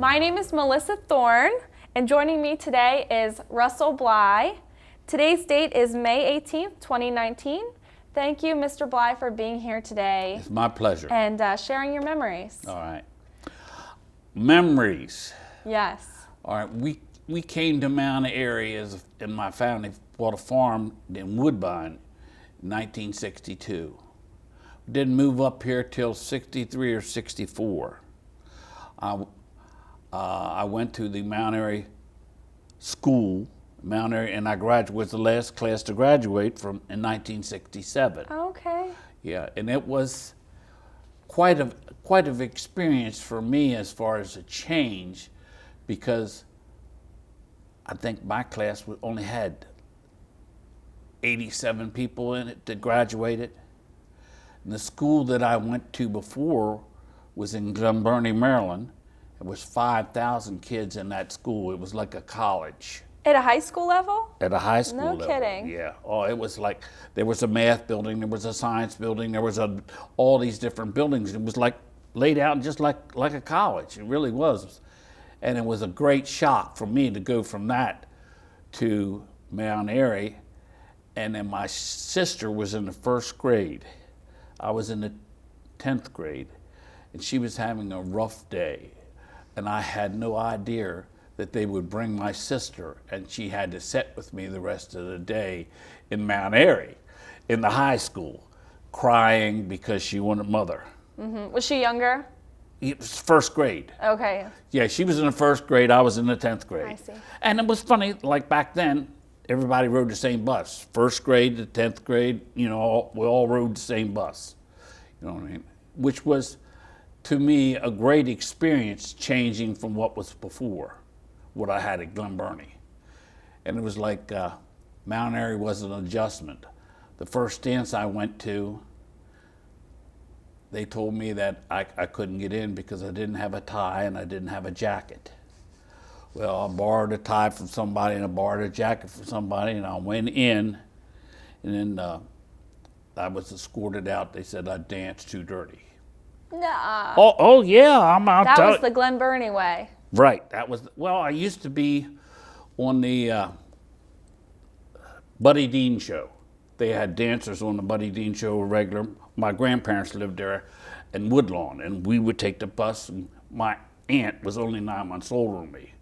My name is Melissa Thorne, and joining me today is Russell Bly. Today's date is May 18th, 2019. Thank you, Mr. Bly, for being here today. It's my pleasure. And sharing your memories. All right. Memories. Yes. All right. We came to Mount Airy and my family bought a farm in Woodbine in 1962. Didn't move up here till 63 or 64. I went to the Mount Airy school, Mount Airy, and I was the last class to graduate in 1967. Okay. Yeah, and it was quite an experience for me as far as a change, because I think my class only had 87 people in it that graduated. And the school that I went to before was in Glen Burnie, Maryland. It was 5,000 kids in that school. It was like a college. At a high school level? At a high school No level. kidding. Yeah. Oh, it was like, there was a math building, there was a science building, there was all these different buildings. It was like laid out just like a college. It really was. And it was a great shock for me to go from that to Mount Airy. And then my sister was in the first grade. I was in the 10th grade, and she was having a rough day. And I had no idea that they would bring my sister, and she had to sit with me the rest of the day in Mount Airy, in the high school, crying because she wanted mother. Mm-hmm. Was she younger? It was first grade. Okay. Yeah, she was in the first grade, I was in the 10th grade. I see. And it was funny, like back then, everybody rode the same bus. First grade to 10th grade, we all rode the same bus. You know what I mean? Which was, to me, a great experience, changing from what was before, what I had at Glen Burnie. And it was like Mount Airy was an adjustment. The first dance I went to, they told me that I couldn't get in because I didn't have a tie and I didn't have a jacket. Well, I borrowed a tie from somebody and I borrowed a jacket from somebody, and I went in, and then I was escorted out. They said I danced too dirty. Nah. Oh yeah, I'm out. That was the Glen Burnie way. Right. That was, well, I used to be on the Buddy Dean show. They had dancers on the Buddy Dean show regular. My grandparents lived there in Woodlawn, and we would take the bus, and my aunt was only 9 months older than me.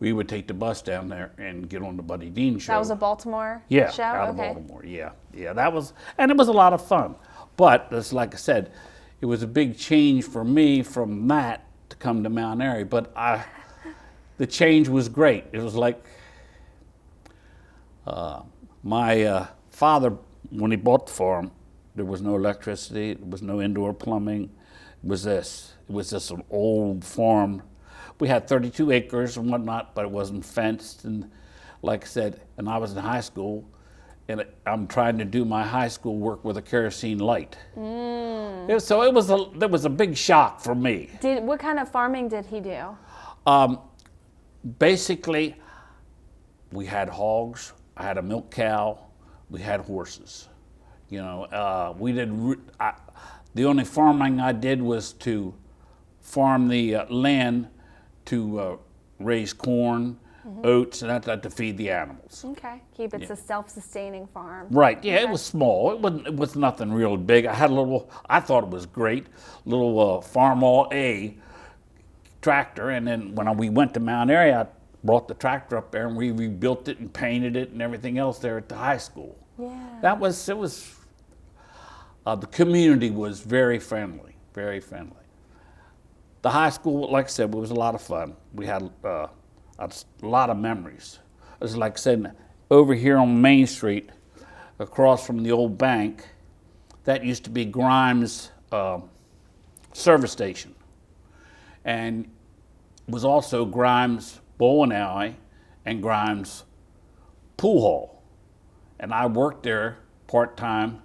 We would take the bus down there and get on the Buddy Dean show. That was a Baltimore show? Out of Baltimore, yeah. That was, and it was a lot of fun. But, it's like I said, it was a big change for me from that to come to Mount Airy. But the change was great. It was like my father, when he bought the farm, there was no electricity, there was no indoor plumbing. It was just an old farm. We had 32 acres and whatnot, but it wasn't fenced. And like I said, and I was in high school, and I'm trying to do my high school work with a kerosene light. So there was a big shock for me. What kind of farming did he do? Basically, we had hogs. I had a milk cow. We had horses. The only farming I did was to farm the land to raise corn, oats, and that to feed the animals. Okay, keep it a self-sustaining farm. Right, yeah, It was small. It was nothing real big. I had I thought it was great, little Farmall A tractor, and then when we went to Mount Airy, I brought the tractor up there and we rebuilt it and painted it and everything else there at the high school. Yeah. The community was very friendly, very friendly. The high school, like I said, it was a lot of fun. We had a lot of memories. It was like I said, over here on Main Street, across from the old bank, that used to be Grimes service station. And was also Grimes Bowling Alley and Grimes Pool Hall. And I worked there part-time,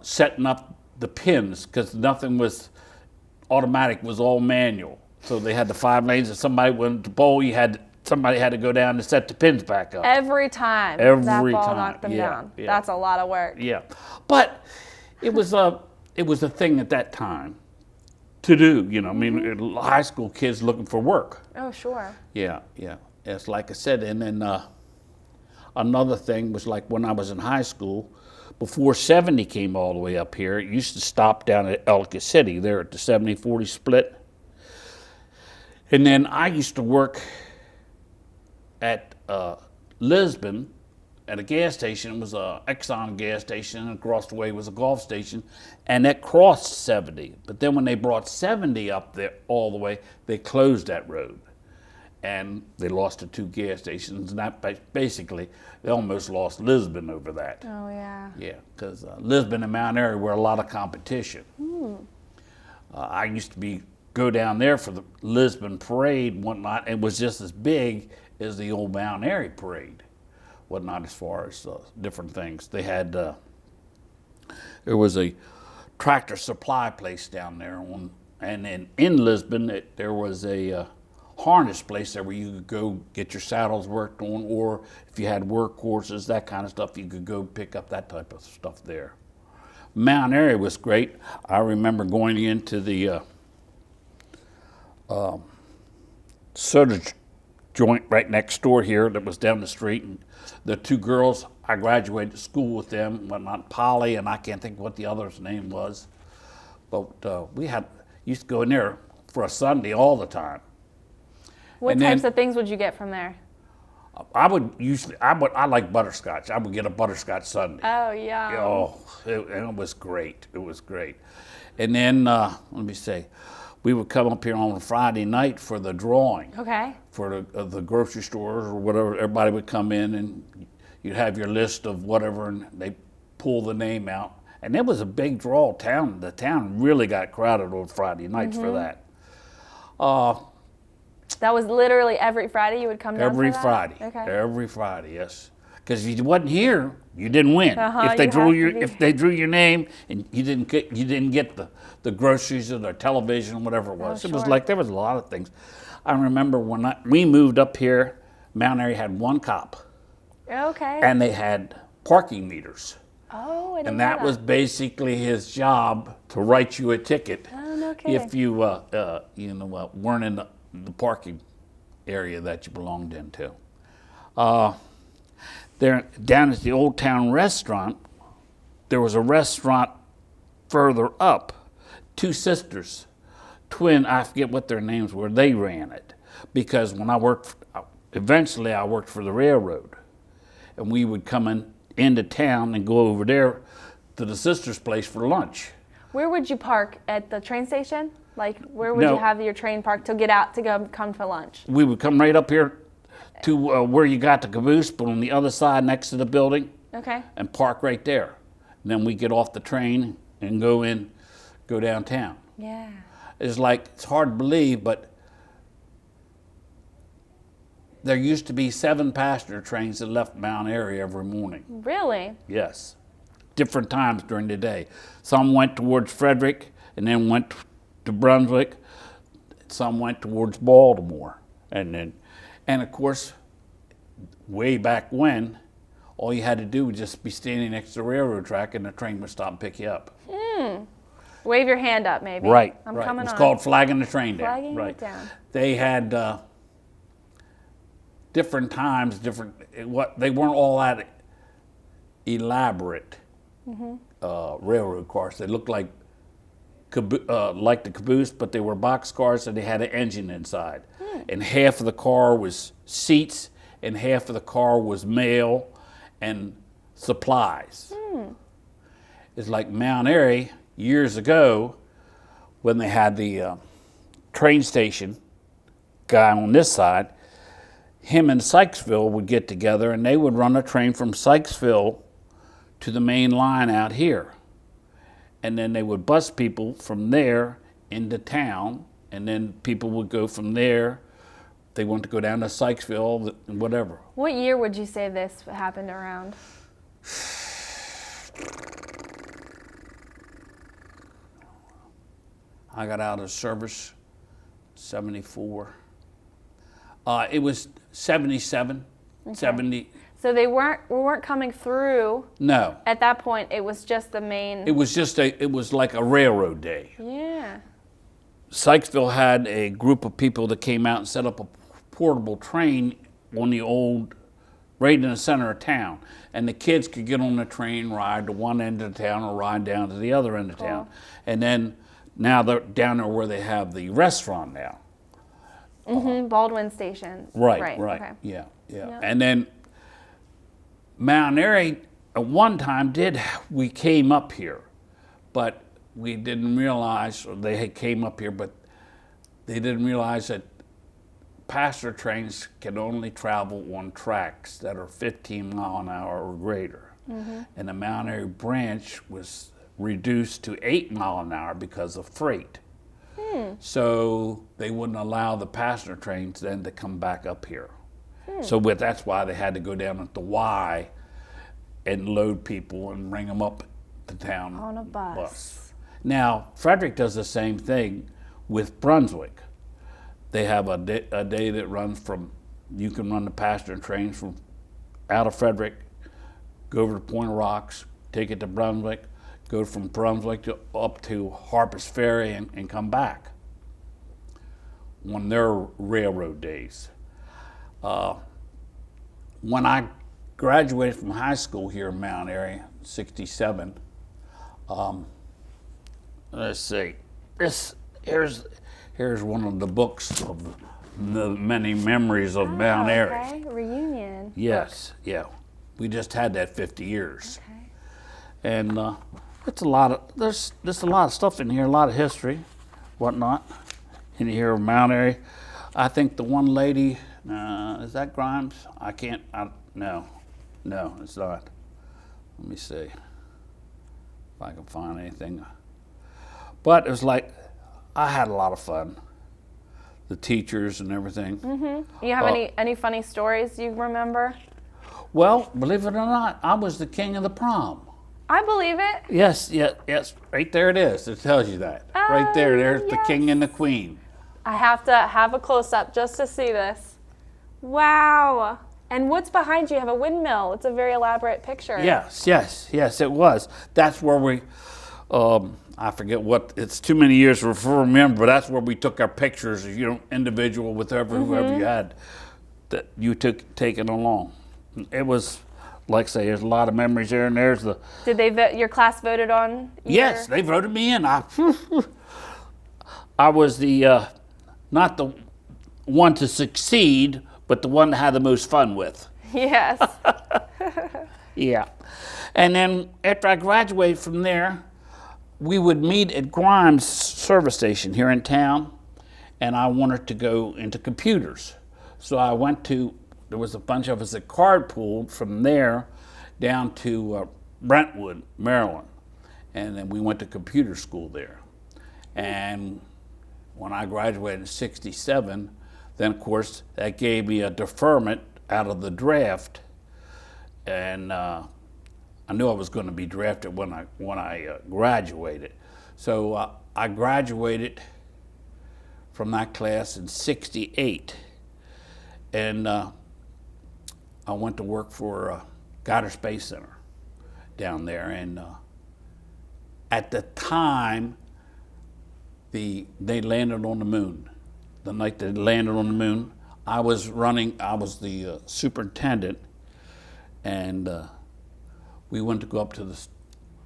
setting up the pins, because nothing was automatic, was all manual. So they had the 5 lanes. If somebody went to bowl, somebody had to go down and set the pins back up. Every time Every that ball time. knocked them down. Yeah. That's a lot of work. Yeah, but it was a thing at that time. to do. You know, I mean, high school kids looking for work. Oh, sure. Yeah, yeah. It's like I said, and then another thing was like when I was in high school, before 70 came all the way up here, it used to stop down at Ellicott City, there at the 70-40 split. And then I used to work at Lisbon at a gas station. It was a Exxon gas station, and across the way was a Gulf station, and that crossed 70. But then when they brought 70 up there all the way, they closed that road. And they lost the 2 gas stations, and that basically, they almost lost Lisbon over that. Oh, yeah. Yeah, because Lisbon and Mount Airy were a lot of competition. I used to go down there for the Lisbon parade and whatnot. It was just as big as the old Mount Airy parade, whatnot, as far as different things. They had, there was a tractor supply place down there, and then in Lisbon, there was a harness place there where you could go get your saddles worked on, or if you had work horses, that kind of stuff, you could go pick up that type of stuff there. Mount Airy was great. I remember going into the soda joint right next door here that was down the street, and the 2 girls, I graduated school with them, whatnot, Polly, and I can't think what the other's name was, but we used to go in there for a Sunday all the time. What types of things would you get from there? I like butterscotch. I would get a butterscotch sundae. Oh, yeah. Oh, it was great. It was great. And then, let me say, we would come up here on a Friday night for the drawing. Okay. For the grocery stores or whatever. Everybody would come in and you'd have your list of whatever, and they pull the name out. And it was a big draw. The town really got crowded on Friday nights for that. That was literally every Friday you would come down Every for that? Friday. Okay. Every Friday, yes. Because if you wasn't here, you didn't win. If they drew your name and you didn't get the groceries or the television or whatever it was. Oh, It was sure. like there was a lot of things. I remember when we moved up here, Mount Airy had 1 cop, Okay. and they had parking meters. Oh, I didn't And know that was basically his job, to write you a ticket Oh, no kidding. if you weren't in the parking area that you belonged into. There, down at the Old Town Restaurant, there was a restaurant further up. 2 sisters, I forget what their names were, they ran it. Because when eventually I worked for the railroad. And we would come into town and go over there to the sister's place for lunch. Where would you park? At the train station? Like, where would you have your train parked to get out to come for lunch? We would come right up here to where you got the caboose, but on the other side next to the building. Okay. And park right there. And then we get off the train and go downtown. Yeah. It's hard to believe, but there used to be 7 passenger trains that left Mount Airy every morning. Really? Yes. Different times during the day. Some went towards Frederick and then went to Brunswick. Some went towards Baltimore. And of course, way back when, all you had to do was just be standing next to the railroad track and the train would stop and pick you up. Wave your hand up, maybe. Right. I'm right. coming It's on. called flagging the train down. Flagging right. it down. They had different times, they weren't all that elaborate railroad cars. They looked like the caboose, but they were box cars and they had an engine inside. And half of the car was seats and half of the car was mail and supplies. It's like Mount Airy years ago when they had the train station guy on this side. Him and Sykesville would get together and they would run a train from Sykesville to the main line out here. And then they would bus people from there into town, and then people would go from there. They wanted to go down to Sykesville, whatever. What year would you say this happened around? I got out of service 74. It was 77, 70. So we weren't coming through. No. At that point, it was just the main. It was like a railroad day. Yeah. Sykesville had a group of people that came out and set up a portable train on the old, right in the center of town. And the kids could get on the train, ride to one end of town or ride down to the other end of town. And then now they're down there where they have the restaurant now. Baldwin Station. Right. Okay. Yeah. Yep. And then Mount Airy, at one time we came up here, but we didn't realize, or they had came up here, but they didn't realize that passenger trains can only travel on tracks that are 15 mile an hour or greater. And the Mount Airy branch was reduced to 8 mile an hour because of freight. So they wouldn't allow the passenger trains then to come back up here. So that's why they had to go down at the Y and load people and bring them up to town On a bus. Now, Frederick does the same thing with Brunswick. They have a day that runs you can run the passenger trains from out of Frederick, go over to Point of Rocks, take it to Brunswick, go from Brunswick up to Harper's Ferry and come back on their railroad days. When I graduated from high school here in Mount Airy, 67, let's see, here's one of the books of the many memories of Mount Airy. Okay, reunion. Yes, yeah. We just had that 50 years. Okay. And it's a lot of, there's a lot of stuff in here, a lot of history, whatnot, in here of Mount Airy. I think the one lady, is that Grimes? No, it's not. Let me see if I can find anything. But it was like, I had a lot of fun. The teachers and everything. You have any funny stories you remember? Well, believe it or not, I was the king of the prom. I believe it. Yes, right there it is. It tells you that. Right there's the king and the queen. I have to have a close-up just to see this. Wow. And what's behind you? You have a windmill. It's a very elaborate picture. Yes, it was. That's where we, I forget what, it's too many years to remember, but that's where we took our pictures, individual with whoever you had that you taken along. It was, like I say, there's a lot of memories there, and there's the... Did your class voted on? Yes, they voted me in. I was the, not the one to succeed, but the one to have the most fun with. Yes. Yeah. And then after I graduated from there, we would meet at Grimes service station here in town, and I wanted to go into computers. So I went to, there was a bunch of us that carpooled from there down to Brentwood, Maryland. And then we went to computer school there. And when I graduated in 67, then of course that gave me a deferment out of the draft. And I knew I was going to be drafted when I graduated. So I graduated from that class in 68. And I went to work for Goddard Space Center down there. And at the time, they landed on the moon. The night they landed on the moon, I was the superintendent, and we went to go up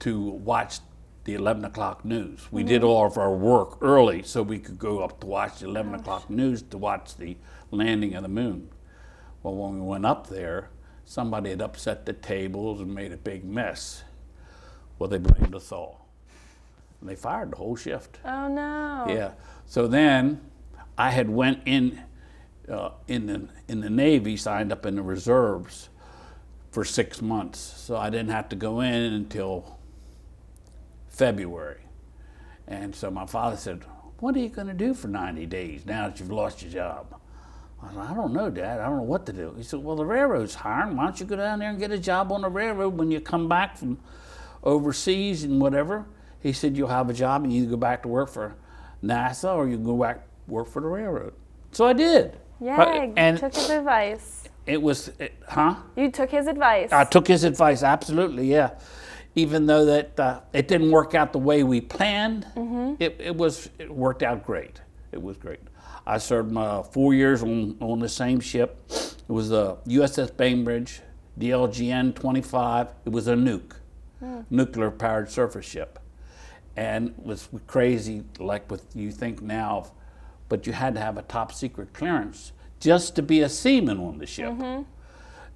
to watch the 11 o'clock news. We did all of our work early so we could go up to watch the 11 o'clock news to watch the landing of the moon. Well, when we went up there, somebody had upset the tables and made a big mess. Well, they blamed us all. And they fired the whole shift. Oh, no. Yeah. So then I had went in the Navy, signed up in the reserves for 6 months. So I didn't have to go in until February. And so my father said, "What are you going to do for 90 days now that you've lost your job?" I said, "I don't know, Dad. I don't know what to do." He said, "Well, the railroad's hiring. Why don't you go down there and get a job on the railroad when you come back from overseas and whatever?" He said, "You'll have a job and you either go back to work for NASA or you can go back work for the railroad." So I did. Yeah, and took his advice. You took his advice. I I took his advice, absolutely, yeah. even though that it didn't work out the way we planned, it worked out great. It was great. I served 4 years on the same ship. It was the USS Bainbridge, DLGN 25. It was a nuclear powered surface ship. And it was crazy, like what you think now of, but you had to have a top secret clearance just to be a seaman on the ship.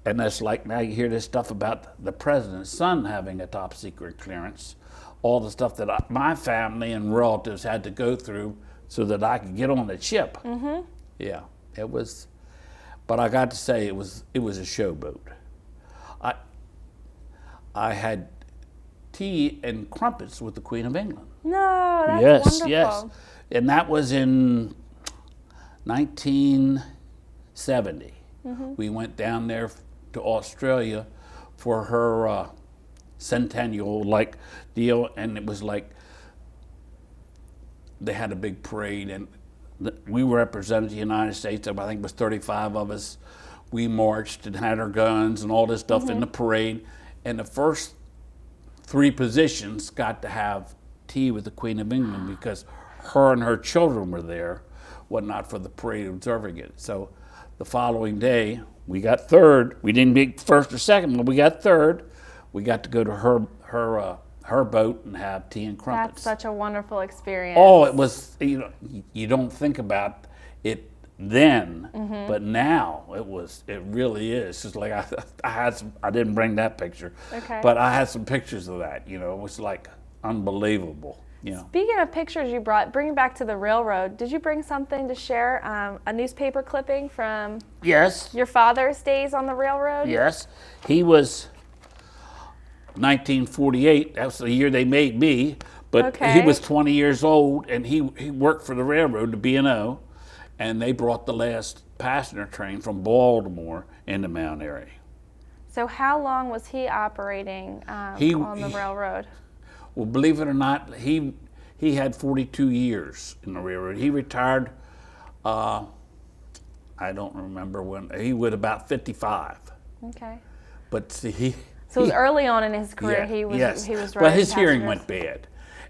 And that's like, now you hear this stuff about the president's son having a top secret clearance, all the stuff that my family and relatives had to go through so that I could get on the ship. Yeah, it was, but I got to say it was a showboat. I had tea and crumpets with the Queen of England. No, that's wonderful. Yes. And that was in 1970. We went down there to Australia for her centennial deal, and it was like they had a big parade, and we represented the United States. I think it was 35 of us. We marched and had our guns and all this stuff in the parade, and the first 3 positions got to have tea with the Queen of England because her and her children were there, whatnot, for the parade observing it. So the following day, we got 3rd. We didn't get 1st or 2nd, but we got 3rd. We got to go to her boat and have tea and crumpets. That's such a wonderful experience. Oh, it was, you don't think about it then, but now it really is. It's like I didn't bring that picture, but I had some pictures of that. It was like unbelievable. Speaking of pictures you brought, bring it back to the railroad. Did you bring something to share? A newspaper clipping from your father's days on the railroad? Yes, he was 1948. That was the year they made me. But he was 20 years old, and he worked for the railroad, the B&O, and they brought the last passenger train from Baltimore into Mount Airy. So how long was he operating on the railroad? Well, believe it or not, he had 42 years in the railroad. He retired, I don't remember when, he was about 55. Okay. But see, so it was early on in his career. He was riding Well, his hearing passengers. went bad,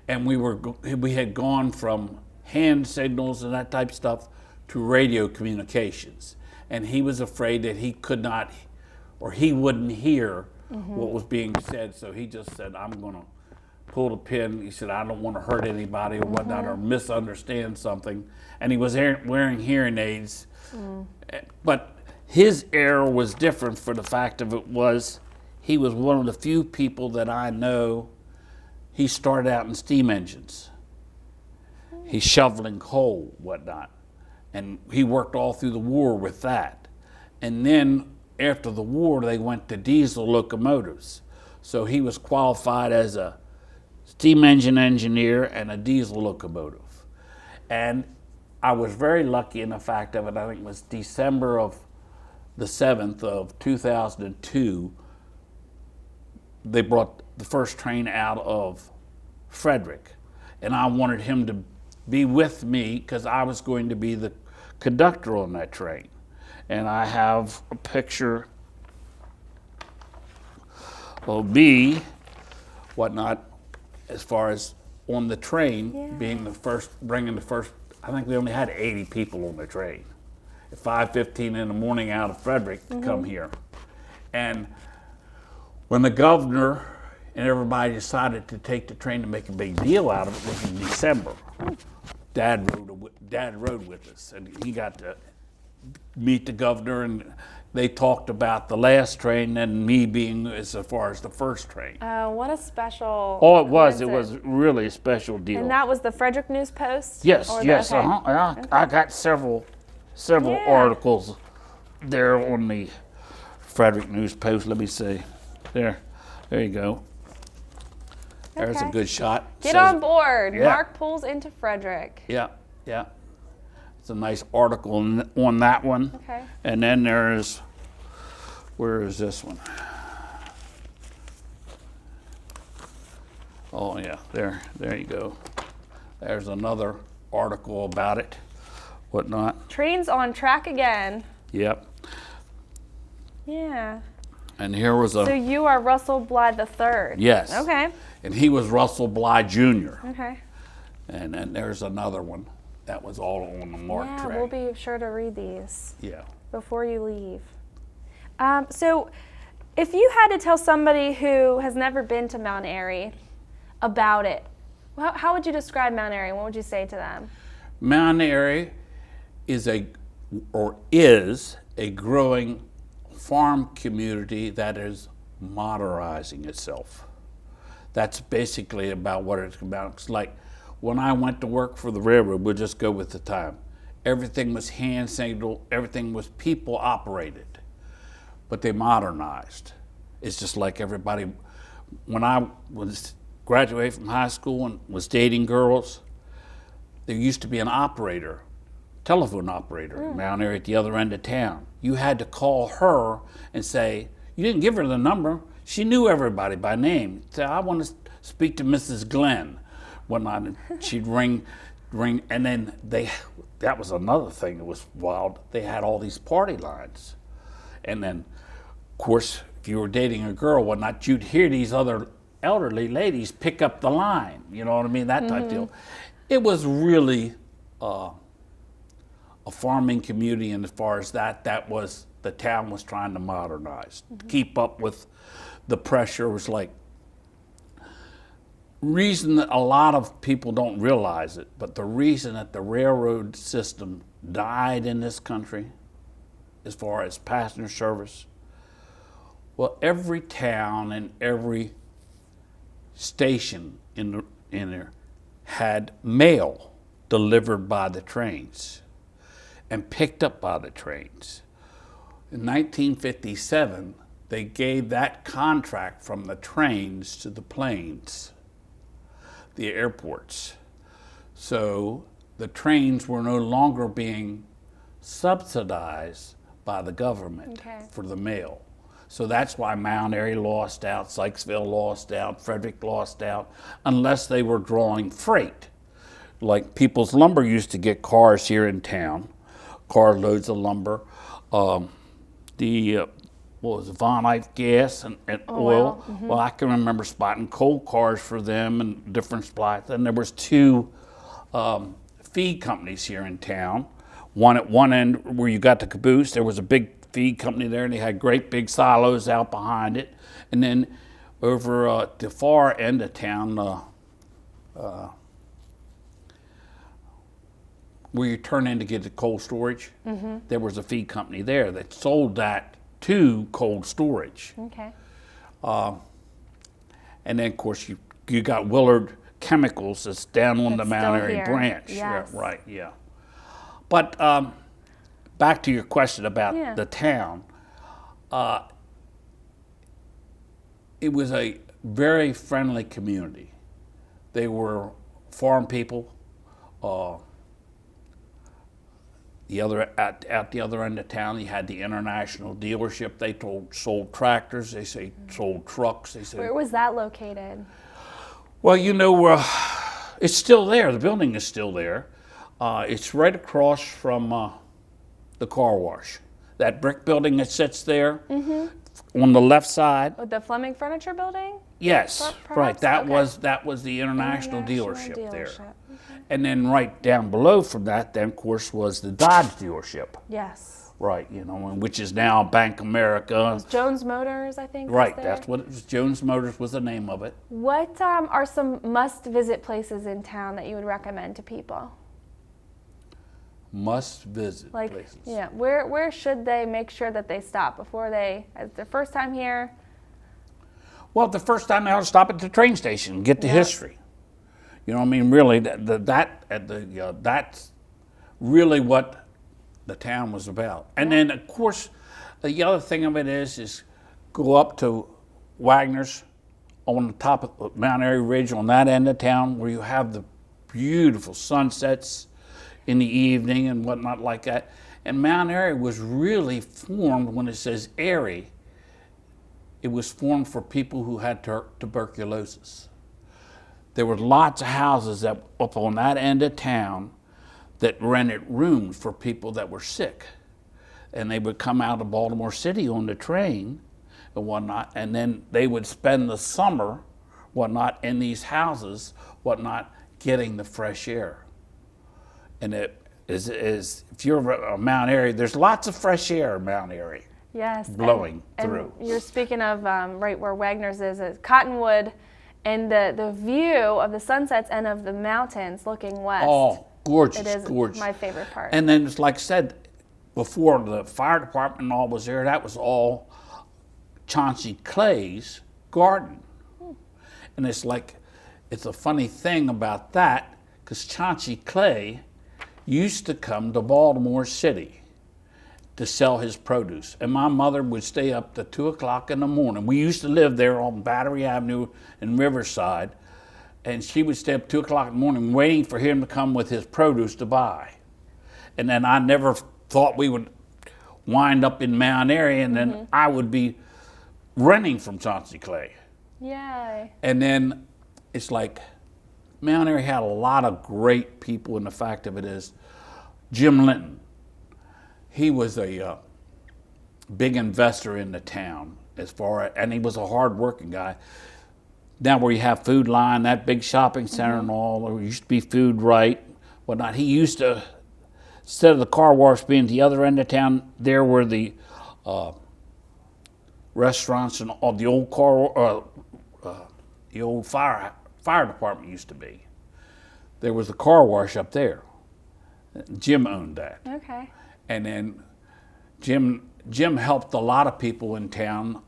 and we had gone from hand signals and that type of stuff to radio communications, and he was afraid that he could not, or he wouldn't hear what was being said. So he just said, "I'm going to pull the pin." He said, "I don't want to hurt anybody or whatnot or misunderstand something," and he was wearing hearing aids. But his era was different for the fact of it was he was one of the few people that I know. He started out in steam engines. He's shoveling coal, whatnot. And he worked all through the war with that. And then after the war, they went to diesel locomotives. So he was qualified as a steam engine engineer and a diesel locomotive. And I was very lucky in the fact of it, I think it was December of the 7th of 2002, they brought the first train out of Frederick. And I wanted him to be with me because I was going to be the conductor on that train. And I have a picture of me, whatnot, as far as on the train, being the first, bringing the first, I think we only had 80 people on the train at 5:15 in the morning out of Frederick to come here. And when the governor and everybody decided to take the train to make a big deal out of it was in December. Dad rode with us, and he got to meet the governor, and they talked about the last train and me being as far as the first train. What a special. Oh, it was. It was really a special deal. And that was the Frederick News Post? Yes, yes. I got several articles there on the Frederick News Post. Let me see. There you go. There's a good shot. Get on board. Mark pulls into Frederick. Yeah. It's a nice article on that one. Okay. And then where is this one? Oh yeah, there you go. There's another article about it, whatnot. Train's on track again. Yep. Yeah. And here was a... So you are Russell Bly the third? Yes. Okay. And he was Russell Bly Jr. Okay. And then there's another one that was all on the mark Yeah, tray. we'll be sure to read these Yeah. before you leave. So if you had to tell somebody who has never been to Mount Airy about it, how would you describe Mount Airy? What would you say to them? Mount Airy is a growing farm community that is modernizing itself. That's basically about what it's about. It's like when I went to work for the railroad, we'll just go with the time. Everything was hand signaled, everything was people operated, but they modernized. It's just like everybody, when I was graduated from high school and was dating girls, there used to be an operator, telephone operator in Mount Airy at the other end of town. You had to call her and say, you didn't give her the number. She knew everybody by name. Say, I want to speak to Mrs. Glenn. She'd ring, and then that was another thing that was wild. They had all these party lines. And then, of course, if you were dating a girl, whatnot, you'd hear these other elderly ladies pick up the line. You know what I mean? That type deal. It was really a farming community, and as far as that was, the town was trying to modernize, to keep up with the pressure. It was like, reason that a lot of people don't realize it, but the reason that the railroad system died in this country, as far as passenger service, well, every town and every station in there had mail delivered by the trains and picked up by the trains. In 1957, they gave that contract from the trains to the planes, the airports. So the trains were no longer being subsidized by the government for the mail. So that's why Mount Airy lost out, Sykesville lost out, Frederick lost out, unless they were drawing freight. Like People's Lumber used to get cars here in town, carloads of lumber. What was it, Von Ife gas and oil. Wow. Well, I can remember spotting coal cars for them and different spots. And there was two feed companies here in town. One at one end where you got the caboose, there was a big feed company there, and they had great big silos out behind it. And then over at the far end of town, where you turn in to get the cold storage, there was a feed company there that sold that to cold storage. Okay. And then, of course, you got Willard Chemicals that's down on the That's Mount still Airy here. branch. Yes. Yeah, right, yeah. But back to your question about the town. It was a very friendly community. They were farm people. At the other end of town, you had the International dealership. They sold tractors. They sold trucks. Where was that located? Well, you know, it's still there. The building is still there. It's right across from the car wash. That brick building that sits there on the left side. With the Fleming Furniture Building? Yes, right. Perhaps? That was the International dealership there. Okay. And then right down below from that, then of course, was the Dodge dealership. Yes. Right, you know, which is now Bank America. Jones Motors, I think. Right, was there. that's what it was. Jones Motors was the name of it. What are some must-visit places in town that you would recommend to people? Must-visit places. Yeah, where should they make sure that they stop before it's their first time here? Well, the first time they ought to stop at the train station and get the history. You know what I mean? Really, that's really what the town was about. And then, of course, the other thing of it is go up to Wagner's on the top of Mount Airy Ridge on that end of town, where you have the beautiful sunsets in the evening and whatnot like that. And Mount Airy was really formed, when it says Airy, it was formed for people who had tuberculosis. There were lots of houses that up on that end of town that rented rooms for people that were sick. And they would come out of Baltimore City on the train and whatnot, and then they would spend the summer, whatnot, in these houses, whatnot, getting the fresh air. And it is if you're Mount Airy, there's lots of fresh air in Mount Airy. Yes. Blowing and through. You're speaking of right where Wagner's is Cottonwood, and the view of the sunsets and of the mountains looking west. Oh, gorgeous, It is gorgeous. my favorite part. And then it's like I said, before the fire department and all was there, that was all Chauncey Clay's garden. And it's like, it's a funny thing about that, because Chauncey Clay used to come to Baltimore City to sell his produce. And my mother would stay up to 2 o'clock in the morning. We used to live there on Battery Avenue in Riverside. And she would stay up 2 o'clock in the morning waiting for him to come with his produce to buy. And then I never thought we would wind up in Mount Airy, and then I would be renting from Chauncey Clay. Yay. And then it's like Mount Airy had a lot of great people, and the fact of it is Jim Linton, he was a big investor in the town and he was a hard-working guy. Now where you have Food Line, that big shopping center and all, there used to be Food Right, whatnot. He used to, instead of the car wash being at the other end of town, there were the restaurants and all the old the old fire department used to be. There was a car wash up there. Jim owned that. Okay. And then Jim helped a lot of people in town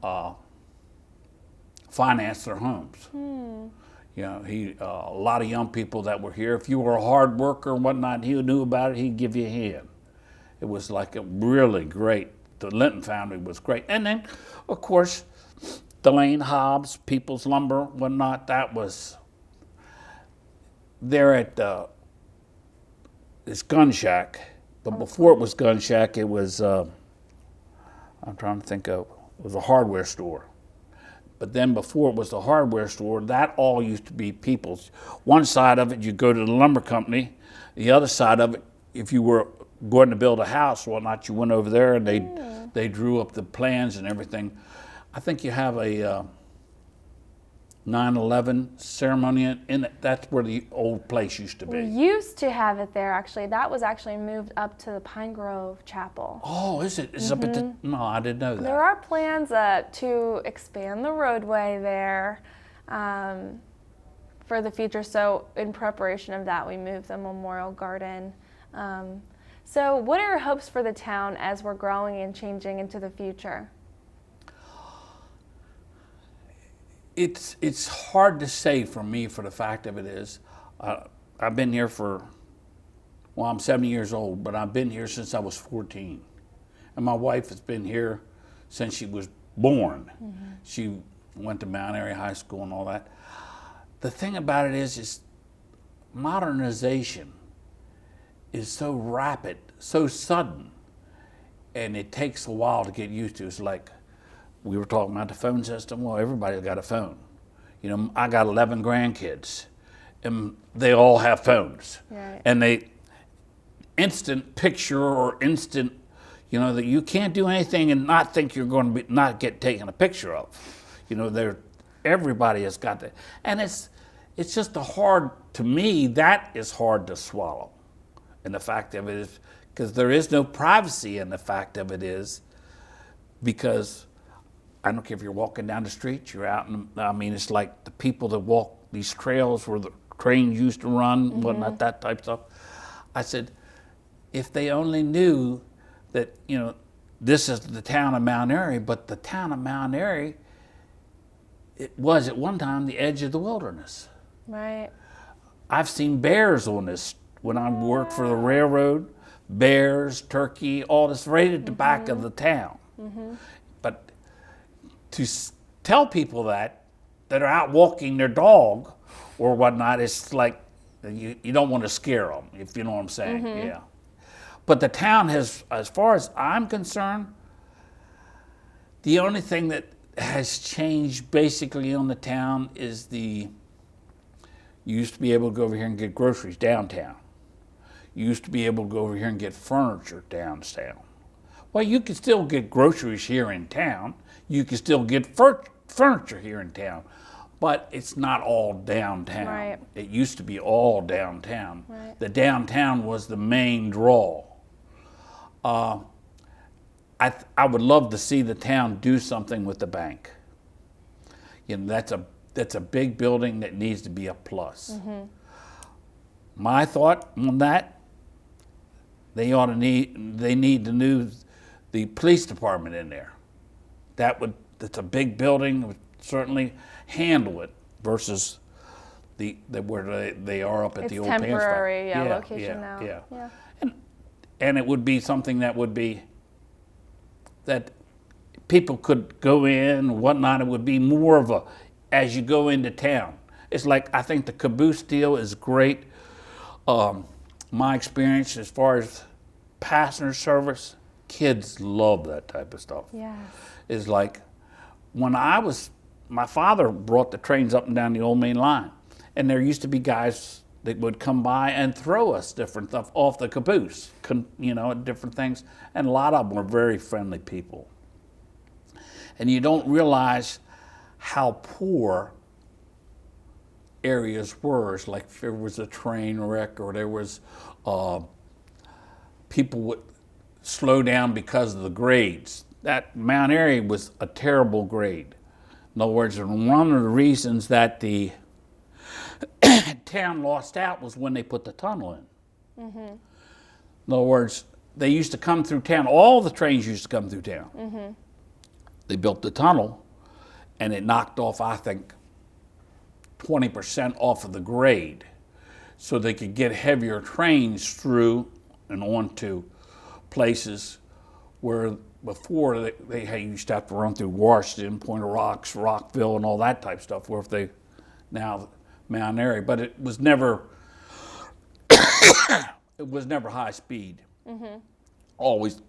finance their homes. You know, a lot of young people that were here, if you were a hard worker and whatnot, he knew about it, he'd give you a hand. It was like a really great, the Linton family was great. And then, of course, Delane Hobbs, People's Lumber, whatnot, that was there at this Gun Shack. But before it was Gun Shack, it was, I'm trying to think of, it was a hardware store. But then before it was the hardware store, that all used to be People's. One side of it, you go to the lumber company. The other side of it, if you were going to build a house or whatnot, you went over there and they drew up the plans and everything. I think you have a 9/11 ceremony in it. That's where the old place used to We be. used to have it there, actually. That was actually moved up to the Pine Grove Chapel. Oh, is it? It's up at the, no, I didn't know that. There are plans to expand the roadway there for the future. So in preparation of that, we moved the Memorial Garden. So what are your hopes for the town as we're growing and changing into the future? It's hard to say for me, for the fact of it is, I've been here I'm 70 years old, but I've been here since I was 14. And my wife has been here since she was born. She went to Mount Airy High School and all that. The thing about it is modernization is so rapid, so sudden, and it takes a while to get used to. It's like, we were talking about the phone system. Well, everybody's got a phone. You know, I got 11 grandkids, and they all have phones. Right. And they instant picture or instant, you know, that you can't do anything and not think you're going to not get taken a picture of. You know, everybody has got that, and it's just to me, that is hard to swallow. And the fact of it is, because there is no privacy, and the fact of it is, because I don't care if you're walking down the street, you're out, it's like the people that walk these trails where the trains used to run, whatnot, that type of stuff. I said, if they only knew that, you know, this is the town of Mount Airy, but the town of Mount Airy, it was at one time the edge of the wilderness. Right. I've seen bears on this when I worked for the railroad, bears, turkey, all this right at the back of the town. But to tell people that are out walking their dog or whatnot, it's like you don't want to scare them, if you know what I'm saying. Yeah. But the town has, as far as I'm concerned, the only thing that has changed basically on the town is you used to be able to go over here and get groceries downtown. You used to be able to go over here and get furniture downtown. Well, you can still get groceries here in town. You can still get furniture here in town, but it's not all downtown. Right. It used to be all downtown. Right. The downtown was the main draw. I would love to see the town do something with the bank. You know, that's a big building that needs to be a plus. Mm-hmm. My thought on that, they need the police department in there. That's a big building, would certainly handle it versus where they are up at the old pants factory. It's temporary, location now. Yeah. And it would be something that people could go in and whatnot. It would be more of a, as you go into town. It's like, I think the caboose deal is great. My experience as far as passenger service, kids love that type of stuff. Yes. It's like, my father brought the trains up and down the old main line, and there used to be guys that would come by and throw us different stuff off the caboose, different things, and a lot of them were very friendly people. And you don't realize how poor areas were. It's like if there was a train wreck or there was people would slow down because of the grades. That Mount Airy was a terrible grade. In other words, one of the reasons that the town lost out was when they put the tunnel in. Mm-hmm. In other words, they used to come through town. All the trains used to come through town. Mm-hmm. They built the tunnel, and it knocked off, I think, 20% off of the grade, so they could get heavier trains through and onto places where before they used to have to run through Washington, Point of Rocks, Rockville, and all that type of stuff. Where if they now Mount Airy, but it was never high speed. Mm-hmm. Always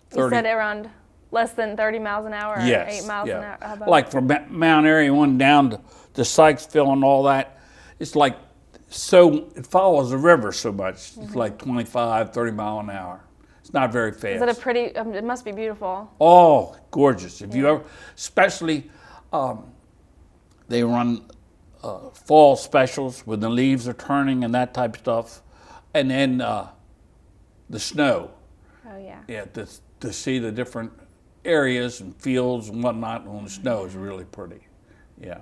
30. You said around less than 30 miles an hour, or yes, 8 miles an hour. How about like from Mount Airy on down to Sykesville and all that, it's like, so it follows the river so much. Mm-hmm. It's like 25, 30 mile an hour. It's not very fast. Is it a pretty, it must be beautiful. Oh, gorgeous. If you ever, especially, they run fall specials when the leaves are turning and that type of stuff. And then the snow. Oh, yeah. Yeah, to see the different areas and fields and whatnot on the snow is really pretty. Yeah.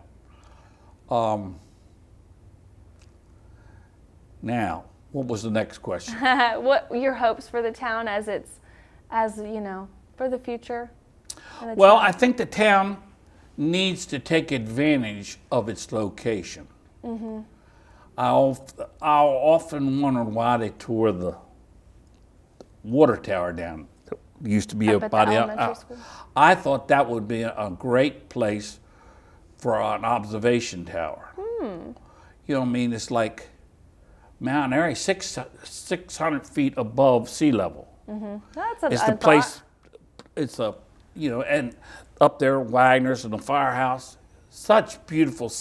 Now, what was the next question? What your hopes for the town for the future? Well, I think the town needs to take advantage of its location. Mm-hmm. I often wonder why they tore the water tower down. It used to be up by the elementary school. I thought that would be a great place for an observation tower. You know what I mean? It's like Mount Airy, 600 feet above sea level. Mm-hmm. It's the place. It's and up there, Wagner's and the firehouse. Such beautiful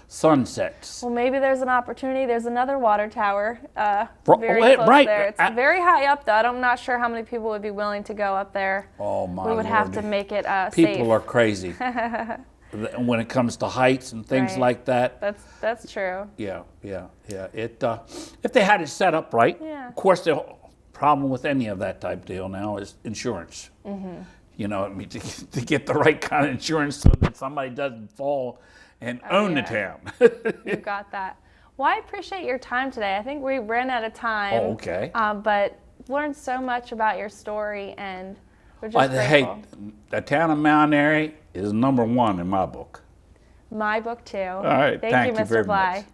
sunsets. Well, maybe there's an opportunity. There's another water tower very close there. It's very high up, though. I'm not sure how many people would be willing to go up there. Oh, my Lord. We would have to make it safe. People are crazy when it comes to heights and things like that. That's true. Yeah. If they had it set up right, of course, the problem with any of that type deal now is insurance. Mm-hmm. To get the right kind of insurance so that somebody doesn't fall and own the town. You got that. Well, I appreciate your time today. I think we ran out of time. Oh, okay. But learned so much about your story, and we're just grateful. Hey, the town of Mount Airy is #1 in my book. My book, too. All right. Thank you, Mr. very Bly. much.